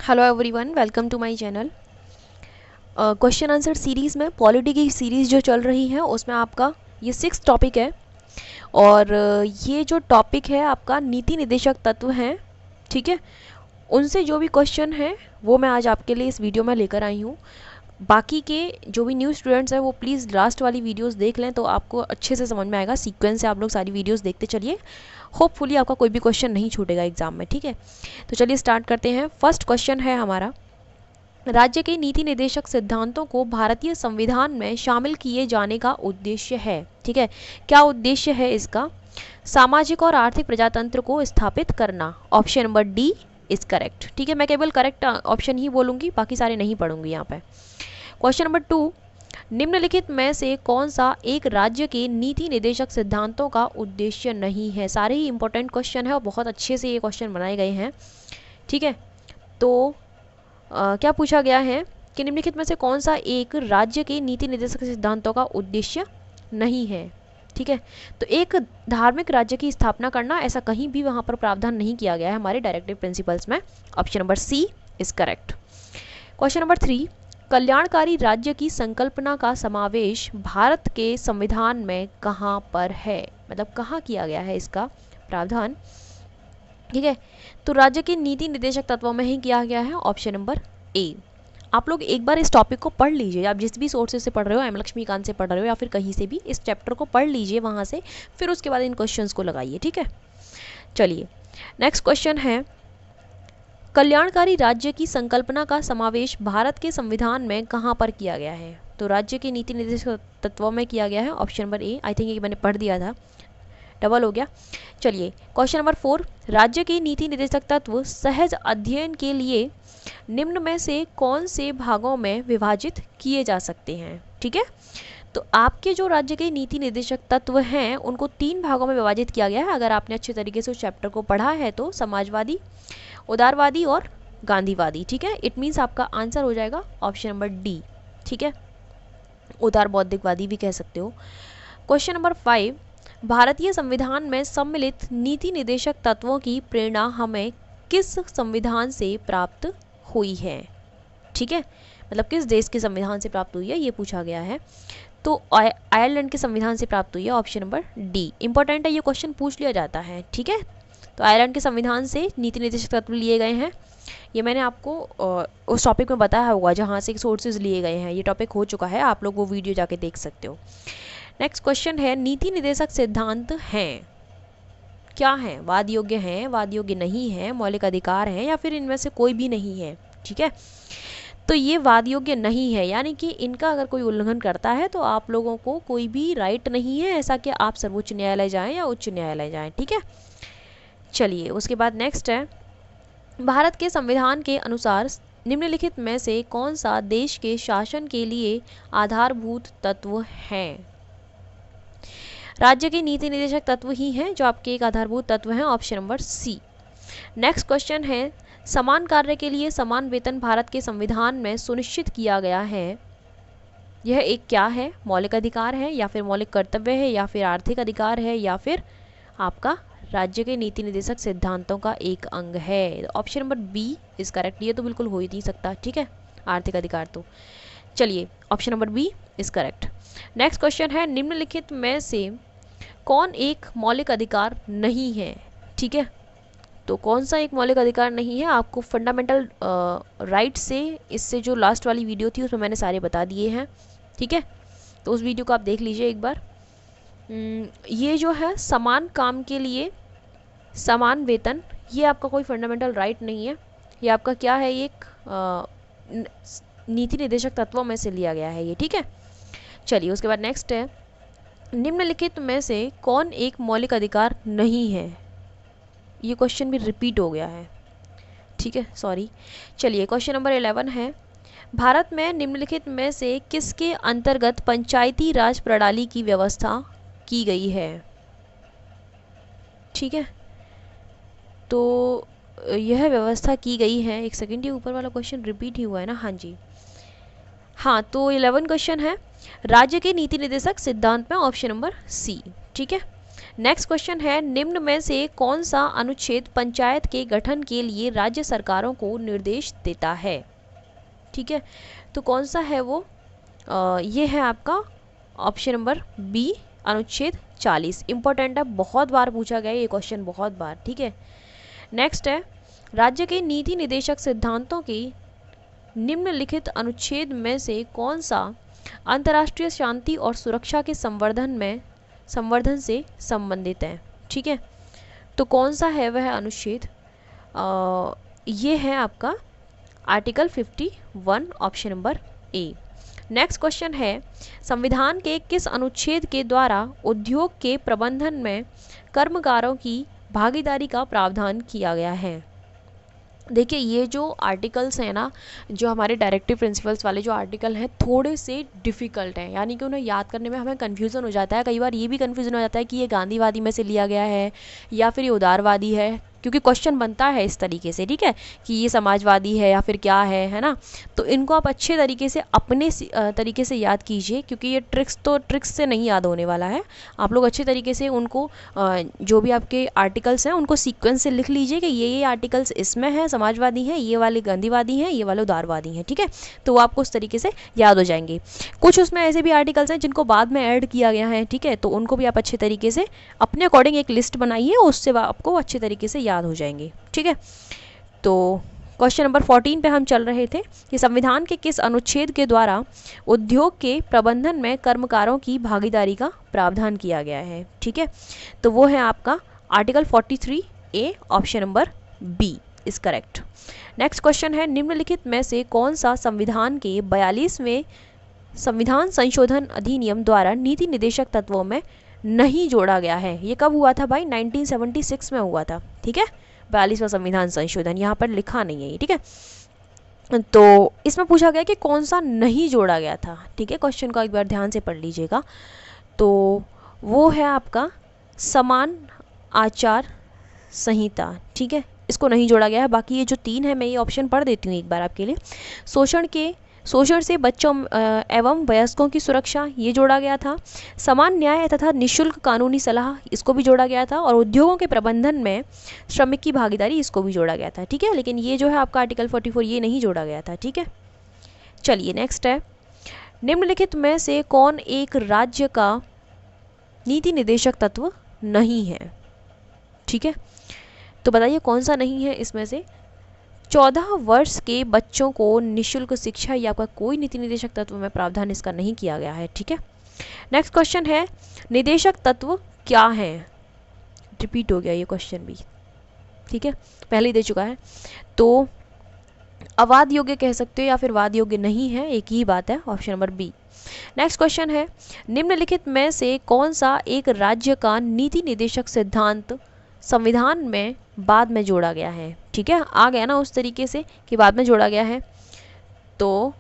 Hello everyone, welcome to my channel. Question answer series में polity की series जो चल रही है उसमें आपका ये 6 टॉपिक है। और ये जो टॉपिक है आपका नीति निदेशक तत्व हैं, ठीक है। उनसे जो भी क्वेश्चन है वो मैं आज आपके लिए इस वीडियो में लेकर आई हूँ। बाकी के जो भी न्यू स्टूडेंट्स हैं वो प्लीज़ लास्ट वाली वीडियोस देख लें तो आपको अच्छे से समझ में आएगा। सीक्वेंस से आप लोग सारी वीडियोस देखते चलिए, होपफुली आपका कोई भी क्वेश्चन नहीं छूटेगा एग्जाम में, ठीक है। तो चलिए स्टार्ट करते हैं। फर्स्ट क्वेश्चन है हमारा, राज्य के नीति निर्देशक सिद्धांतों को भारतीय संविधान में शामिल किए जाने का उद्देश्य है, ठीक है। क्या उद्देश्य है इसका? सामाजिक और आर्थिक प्रजातंत्र को स्थापित करना। Option number D is correct, ठीक है। मैं केवल करेक्ट ऑप्शन ही बोलूंगी, बाकी सारे नहीं पढ़ूंगी यहाँ पे। क्वेश्चन नंबर 2, निम्नलिखित में से कौन सा एक राज्य के नीति निर्देशक सिद्धांतों का उद्देश्य नहीं है? सारे ही इंपॉर्टेंट क्वेश्चन है और बहुत अच्छे से ये क्वेश्चन बनाए गए हैं, ठीक है। तो क्या पूछा गया है कि निम्नलिखित में से कौन सा एक राज्य के नीति निर्देशक सिद्धांतों का उद्देश्य नहीं है, ठीक है। तो एक धार्मिक राज्य की स्थापना करना, ऐसा कहीं भी वहाँ पर प्रावधान नहीं किया गया है हमारे डायरेक्टिव प्रिंसिपल्स में। Option number C is correct. Question number 3, कल्याणकारी राज्य की संकल्पना का समावेश भारत के संविधान में कहाँ पर है? मतलब कहाँ किया गया है इसका प्रावधान, ठीक है। तो राज्य के नीति निर्देशक तत्वों में ही किया गया है। Option number A. आप लोग एक बार इस टॉपिक को पढ़ लीजिए, आप जिस भी सोर्सेज से पढ़ रहे हो, एम लक्ष्मीकांत से पढ़ रहे हो या फिर कहीं से भी, इस चैप्टर को पढ़ लीजिए वहाँ से, फिर उसके बाद इन क्वेश्चंस को लगाइए, ठीक है। चलिए नेक्स्ट क्वेश्चन है, कल्याणकारी राज्य की संकल्पना का समावेश भारत के संविधान में कहाँ पर किया गया है? तो राज्य के नीति निर्देशक तत्वों में किया गया है। Option number A. I think ये मैंने पढ़ दिया था, डबल हो गया। चलिए क्वेश्चन नंबर 4, राज्य के नीति निर्देशक तत्व सहज अध्ययन के लिए निम्न में से कौन से भागों में विभाजित किए जा सकते हैं? ठीक है, तो आपके जो राज्य के नीति निर्देशक तत्व हैं उनको 3 भागों में विभाजित किया गया है। अगर आपने अच्छे तरीके से उस चैप्टर को पढ़ा है तो समाजवादी, उदारवादी और गांधीवादी, ठीक है। इट मीन्स आपका आंसर हो जाएगा ऑप्शन नंबर डी, ठीक है। उदार बौद्धिकवादी भी कह सकते हो। क्वेश्चन नंबर 5, भारतीय संविधान में सम्मिलित नीति निर्देशक तत्वों की प्रेरणा हमें किस संविधान से प्राप्त हुई है? ठीक है, मतलब किस देश के संविधान से प्राप्त हुई है ये पूछा गया है। तो आयरलैंड के संविधान से प्राप्त हुई है। Option number D. इंपॉर्टेंट है, ये क्वेश्चन पूछ लिया जाता है, ठीक है। तो आयरलैंड के संविधान से नीति निर्देशक तत्व लिए गए हैं। ये मैंने आपको उस टॉपिक में बताया होगा जहाँ से सोर्सेज लिए गए हैं, ये टॉपिक हो चुका है, आप लोग वो वीडियो जाके देख सकते हो। नेक्स्ट क्वेश्चन है, नीति निर्देशक सिद्धांत हैं, क्या हैं? वाद योग्य हैं, वाद योग्य नहीं है, मौलिक अधिकार हैं या फिर इनमें से कोई भी नहीं है, ठीक है। तो ये वाद योग्य नहीं है, यानी कि इनका अगर कोई उल्लंघन करता है तो आप लोगों को कोई भी राइट नहीं है ऐसा कि आप सर्वोच्च न्यायालय जाएं या उच्च न्यायालय जाएं, ठीक है। चलिए उसके बाद नेक्स्ट है, भारत के संविधान के अनुसार निम्नलिखित में से कौन सा देश के शासन के लिए आधारभूत तत्व हैं? राज्य के नीति निर्देशक तत्व ही हैं जो आपके एक आधारभूत तत्व हैं। Option number C. Next question है, समान कार्य के लिए समान वेतन भारत के संविधान में सुनिश्चित किया गया है, यह एक क्या है? मौलिक अधिकार है या फिर मौलिक कर्तव्य है या फिर आर्थिक अधिकार है या फिर आपका राज्य के नीति निर्देशक सिद्धांतों का एक अंग है? Option number B is correct. ये तो बिल्कुल हो ही नहीं सकता, ठीक है, आर्थिक अधिकार तो। चलिए option number B is correct. Next question है, निम्नलिखित में से कौन एक मौलिक अधिकार नहीं है? ठीक है, तो कौन सा एक मौलिक अधिकार नहीं है? आपको फंडामेंटल राइट से, इससे जो लास्ट वाली वीडियो थी उसमें मैंने सारे बता दिए हैं, ठीक है। तो उस वीडियो को आप देख लीजिए एक बार। ये जो है समान काम के लिए समान वेतन, ये आपका कोई फंडामेंटल राइट नहीं है, ये आपका क्या है, ये एक नीति निर्देशक तत्वों में से लिया गया है ये, ठीक है। चलिए उसके बाद नेक्स्ट है, निम्नलिखित में से कौन एक मौलिक अधिकार नहीं है? ये क्वेश्चन भी रिपीट हो गया है, ठीक है, सॉरी। चलिए क्वेश्चन नंबर 11 है, भारत में निम्नलिखित में से किसके अंतर्गत पंचायती राज प्रणाली की व्यवस्था की गई है? ठीक है, तो यह व्यवस्था की गई है, एक सेकेंड, ये ऊपर वाला क्वेश्चन रिपीट ही हुआ है ना? हाँ जी, हाँ। तो 11 क्वेश्चन है, राज्य के नीति निर्देशक सिद्धांत में ऑप्शन नंबर सी, ठीक है। नेक्स्ट क्वेश्चन है, निम्न में से कौन सा अनुच्छेद पंचायत के गठन के लिए राज्य सरकारों को निर्देश देता है? ठीक है, तो कौन सा है वो? ये है आपका ऑप्शन नंबर बी, अनुच्छेद 40। इंपॉर्टेंट है, बहुत बार पूछा गया ये क्वेश्चन, बहुत बार। ठीक है, नेक्स्ट है, राज्य के नीति निदेशक सिद्धांतों की निम्नलिखित अनुच्छेद में से कौन सा अंतर्राष्ट्रीय शांति और सुरक्षा के संवर्धन से संबंधित है? ठीक है, तो कौन सा है वह अनुच्छेद? ये है आपका article 51, option number A. Next question है, संविधान के किस अनुच्छेद के द्वारा उद्योग के प्रबंधन में कर्मकारों की भागीदारी का प्रावधान किया गया है? देखिए, ये जो आर्टिकल्स हैं ना, जो हमारे डायरेक्टिव प्रिंसिपल्स वाले जो आर्टिकल हैं, थोड़े से डिफ़िकल्ट हैं, यानी कि उन्हें याद करने में हमें कन्फ्यूज़न हो जाता है। कई बार ये भी कन्फ्यूज़न हो जाता है कि ये गांधीवादी में से लिया गया है या फिर ये उदारवादी है, क्योंकि क्वेश्चन बनता है इस तरीके से। ठीक है, कि ये समाजवादी है या फिर क्या है ना। तो इनको आप अच्छे तरीके से अपने तरीके से याद कीजिए, क्योंकि ये ट्रिक्स से नहीं याद होने वाला है। आप लोग अच्छे तरीके से उनको जो भी आपके आर्टिकल्स हैं उनको सीक्वेंस से लिख लीजिए कि ये आर्टिकल्स इसमें हैं समाजवादी हैं, ये वाले गांधीवादी हैं, ये वाले उदारवादी हैं। ठीक है, तो वो आपको उस तरीके से याद हो जाएंगे। कुछ उसमें ऐसे भी आर्टिकल्स हैं जिनको बाद में ऐड किया गया है। ठीक है, तो उनको भी आप अच्छे तरीके से अपने अकॉर्डिंग एक लिस्ट बनाइए, उससे आपको अच्छे तरीके से याद हो जाएंगे। ठीक है, तो क्वेश्चन नंबर 14 पे हम चल रहे थे कि संविधान के किस अनुच्छेद के द्वारा उद्योग के प्रबंधन में कर्मकारों की भागीदारी का प्रावधान किया गया है? ठीक है, तो वो है आपका article 43A, option number B is correct. Next question है, निम्नलिखित में से कौन सा संविधान के 42वें संविधान संशोधन अधिनियम द्वारा नीति निदेशक तत्वों में नहीं जोड़ा गया है? ये कब हुआ था भाई? 1976 में हुआ था। ठीक है, 42वां संविधान संशोधन, यहाँ पर लिखा नहीं है ये। ठीक है, तो इसमें पूछा गया कि कौन सा नहीं जोड़ा गया था। ठीक है, क्वेश्चन को एक बार ध्यान से पढ़ लीजिएगा। तो वो है आपका समान आचार संहिता। ठीक है, इसको नहीं जोड़ा गया है। बाकी ये जो 3 है, मैं ये ऑप्शन पढ़ देती हूँ एक बार आपके लिए। शोषण से बच्चों एवं वयस्कों की सुरक्षा, ये जोड़ा गया था। समान न्याय तथा निःशुल्क कानूनी सलाह, इसको भी जोड़ा गया था। और उद्योगों के प्रबंधन में श्रमिक की भागीदारी, इसको भी जोड़ा गया था। ठीक है, लेकिन ये जो है आपका आर्टिकल 44, ये नहीं जोड़ा गया था। ठीक है, चलिए नेक्स्ट है, निम्नलिखित में से कौन एक राज्य का नीति निदेशक तत्व नहीं है? ठीक है, तो बताइए कौन सा नहीं है इसमें से? 14 वर्ष के बच्चों को निःशुल्क शिक्षा या कोई नीति निदेशक तत्व में प्रावधान इसका नहीं किया गया है। ठीक है, नेक्स्ट क्वेश्चन है, निदेशक तत्व क्या है? रिपीट हो गया ये क्वेश्चन भी। ठीक है, पहले ही दे चुका है। तो अवाद योग्य कह सकते हो या फिर वाद योग्य नहीं है, एक ही बात है, option number B. Next question है, निम्नलिखित में से कौन सा एक राज्य का नीति निदेशक सिद्धांत संविधान में बाद में जोड़ा गया है? ठीक है, आ गया ना उस तरीके से कि बाद में जोड़ा गया है। तो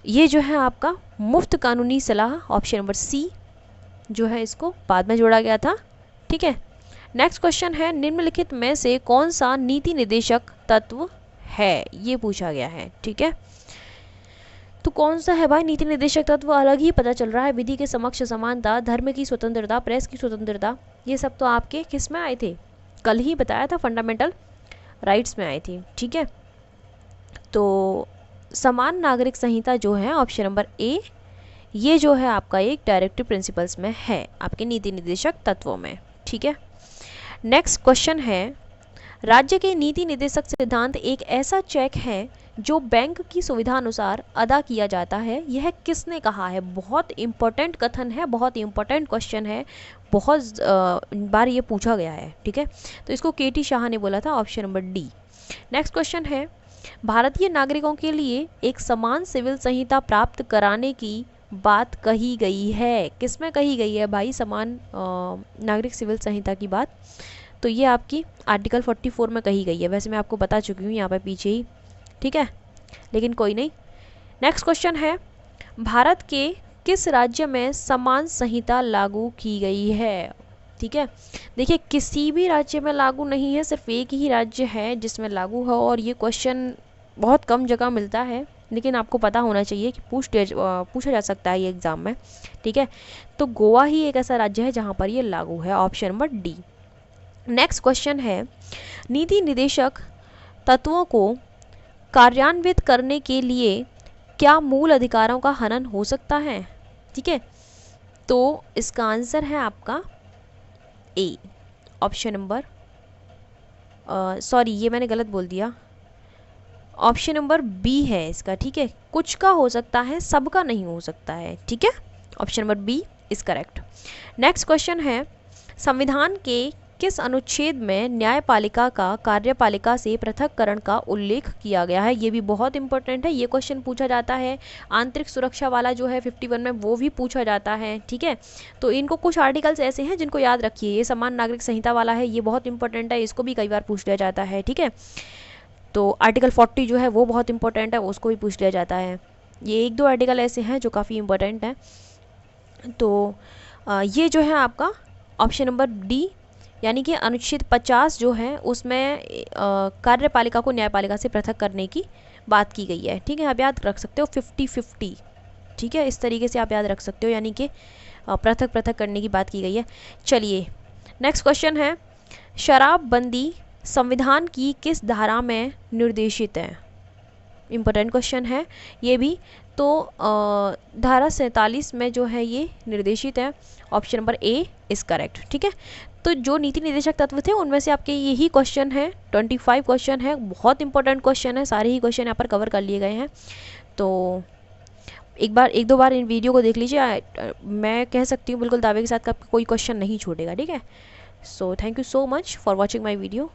ये जो है आपका मुफ्त कानूनी सलाह, ऑप्शन नंबर सी जो है, इसको बाद में जोड़ा गया था। ठीक है, नेक्स्ट क्वेश्चन है, निम्नलिखित में से कौन सा नीति निदेशक तत्व है? ये पूछा गया है। ठीक है, तो कौन सा है भाई नीति निदेशक तत्व? अलग ही पता चल रहा है। विधि के समक्ष समानता, धर्म की स्वतंत्रता, प्रेस की स्वतंत्रता, ये सब तो आपके किस में आए थे? कल ही बताया था, फंडामेंटल राइट्स में आए थे। ठीक है, तो समान नागरिक संहिता जो है, ऑप्शन नंबर ए, ये जो है आपका एक डायरेक्टिव प्रिंसिपल्स में है, आपके नीति निदेशक तत्वों में। ठीक है, नेक्स्ट क्वेश्चन है, राज्य के नीति निदेशक सिद्धांत एक ऐसा चेक है जो बैंक की सुविधा अनुसार अदा किया जाता है, यह किसने कहा है? बहुत इंपॉर्टेंट कथन है, बहुत इंपॉर्टेंट क्वेश्चन है, बहुत बार ये पूछा गया है। ठीक है, तो इसको केटी शाह ने बोला था, option number D. Next question है, भारतीय नागरिकों के लिए एक समान सिविल संहिता प्राप्त कराने की बात कही गई है। किसमें कही गई है भाई समान नागरिक सिविल संहिता की बात? तो ये आपकी आर्टिकल 44 में कही गई है। वैसे मैं आपको बता चुकी हूँ यहाँ पर पीछे ही। ठीक है, लेकिन कोई नहीं। नेक्स्ट क्वेश्चन है, भारत के किस राज्य में समान संहिता लागू की गई है? ठीक है, देखिए किसी भी राज्य में लागू नहीं है, सिर्फ एक ही राज्य है जिसमें लागू है, और ये क्वेश्चन बहुत कम जगह मिलता है, लेकिन आपको पता होना चाहिए कि पूछा जा सकता है ये एग्ज़ाम में, ठीक है। तो गोवा ही एक ऐसा राज्य है जहाँ पर ये लागू है, option number D. Next question है, नीति निदेशक तत्वों को कार्यान्वित करने के लिए क्या मूल अधिकारों का हनन हो सकता है, ठीक है। तो इसका आंसर है आपका ए, ऑप्शन नंबर सॉरी ये मैंने गलत बोल दिया, ऑप्शन नंबर बी है इसका, ठीक है। कुछ का हो सकता है, सबका नहीं हो सकता है, ठीक है। Option number B is correct. Next question है, संविधान के किस अनुच्छेद में न्यायपालिका का कार्यपालिका से पृथक्करण का उल्लेख किया गया है? ये भी बहुत इंपॉर्टेंट है, ये क्वेश्चन पूछा जाता है। आंतरिक सुरक्षा वाला जो है 51 में वो भी पूछा जाता है, ठीक है। तो इनको कुछ आर्टिकल्स ऐसे हैं जिनको याद रखिए। ये समान नागरिक संहिता वाला है, ये बहुत इंपॉर्टेंट है, इसको भी कई बार पूछ लिया जाता है, ठीक है। तो आर्टिकल 40 जो है वो बहुत इंपॉर्टेंट है, उसको भी पूछ लिया जाता है। ये एक दो आर्टिकल ऐसे हैं जो काफ़ी इंपॉर्टेंट हैं। तो ये जो है आपका ऑप्शन नंबर डी, यानी कि अनुच्छेद 50 जो है उसमें कार्यपालिका को न्यायपालिका से पृथक करने की बात की गई है, ठीक है। आप याद रख सकते हो 50-50, ठीक है, इस तरीके से आप याद रख सकते हो, यानी कि पृथक करने की बात की गई है। चलिए नेक्स्ट क्वेश्चन है, शराबबंदी संविधान की किस धारा में निर्देशित है? इम्पोर्टेंट क्वेश्चन है ये भी। तो धारा 47 में जो है ये निर्देशित है, option number A is correct, ठीक है। तो जो नीति निदेशक तत्व थे उनमें से आपके यही क्वेश्चन है, 25 क्वेश्चन है, बहुत इंपॉर्टेंट क्वेश्चन है, सारे ही क्वेश्चन यहाँ पर कवर कर लिए गए हैं। तो एक दो बार इन वीडियो को देख लीजिए, मैं कह सकती हूँ बिल्कुल दावे के साथ का कोई क्वेश्चन नहीं छूटेगा, ठीक है। So thank you so much for watching my video.